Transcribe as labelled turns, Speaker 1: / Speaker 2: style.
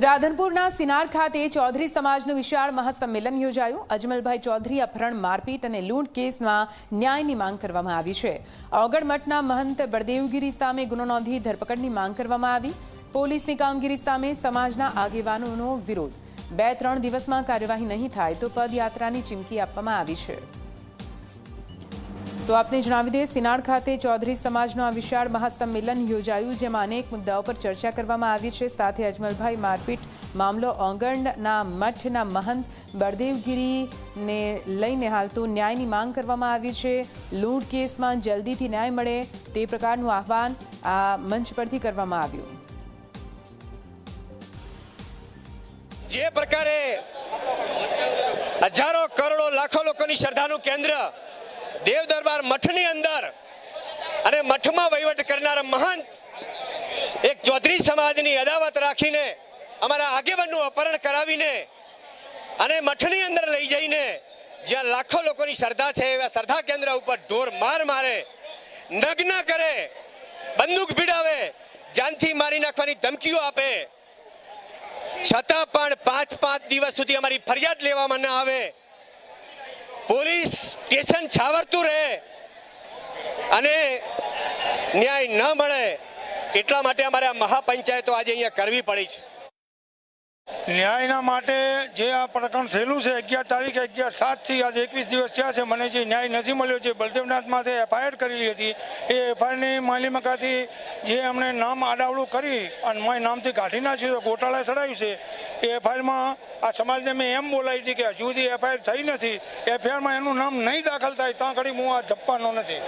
Speaker 1: રાધનપુરના સિનાર ખાતે ચૌધરી સમાજનું વિશાળ મહાસંમેલન યોજાયું। અજમલભાઈ ચૌધરી અપહરણ, મારપીટ અને લૂંટ કેસમાં ન્યાયની માંગ કરવામાં આવી છે। ઓગણ મઠના મહંત બળદેવગીરી સામે ગુનો નોંધી ધરપકડની માંગ કરવામાં આવી। પોલીસની કામગીરી સામે સમાજના આગેવાનોનો વિરોધ। 2-3 દિવસમાં કાર્યવાહી નહીં થાય તો પદયાત્રાની ચીમકી આપવામાં આવી છે। તો આપને જણાવી દઈએ, સિનાર ખાતે ચૌધરી સમાજનું આ વિશાળ મહાસંમેલન યોજાયું, જેમાં અનેક મુદ્દાઓ પર ચર્ચા કરવામાં આવી છે। સાથે અજમલભાઈ મારપીટ મામલો, ઓગણના મઠના મહંત બળદેવગીરીને લઈને હાલ તો ન્યાયની માંગ કરવામાં આવી છે। લૂંટ કેસમાં જલ્દીથી ન્યાય મળે તે પ્રકારનું આહવાન આ મંચ પરથી કરવામાં આવ્યું।
Speaker 2: જે પ્રકારે હજારો કરોડો લાખો લોકોની શ્રદ્ધાનું કેન્દ્ર દેવ દરબાર મઠની અંદર અને મઠમાં વહીવટ કરનારા મહંત એક ચૌધરી સમાજની અદાવત રાખીને અમારા આગેવાનનું અપહરણ કરાવીને અને મઠની અંદર લઈ જઈને જ્યાં લાખો લોકોની શ્રદ્ધા છે એવા શ્રદ્ધા કેન્દ્ર ઉપર ઢોર માર મારે, નગ્ન કરે, બંદૂક ભીડાવે, જાનથી મારી નાખવાની ધમકીઓ આપે, છતાં પણ 5 દિવસ સુધી અમારી ફરિયાદ લેવામાં ન આવે, પોલીસ સ્ટેશન છાવરતું રહે અને ન્યાય ન મળે, એટલા માટે અમારે આ મહાપંચાયતો આજે અહીંયા કરવી પડી છે।
Speaker 3: ન્યાયના માટે જે આ પ્રકરણ થયેલું છે 11 તારીખે 11/7 થી આજે 21 દિવસ થયા છે, મને જે ન્યાય નથી મળ્યો, જે બલદેવનાથમાં એફઆઈઆર કરેલી હતી એ એફઆઈઆરની માલિમકાથી જે અમને નામ આડાવડું કરી અને મેં નામથી કાઢી નાખ્યું, ગોટાળા ચડાવ્યું છે। એ એફઆઈઆરમાં આ સમાજને મેં એમ બોલાવી હતી કે હજુ સુધી એફઆઈઆર થઈ નથી, એફઆઈઆરમાં એનું નામ નહીં દાખલ થાય ત્યાં ઘડી હું આ જપવાનો નથી।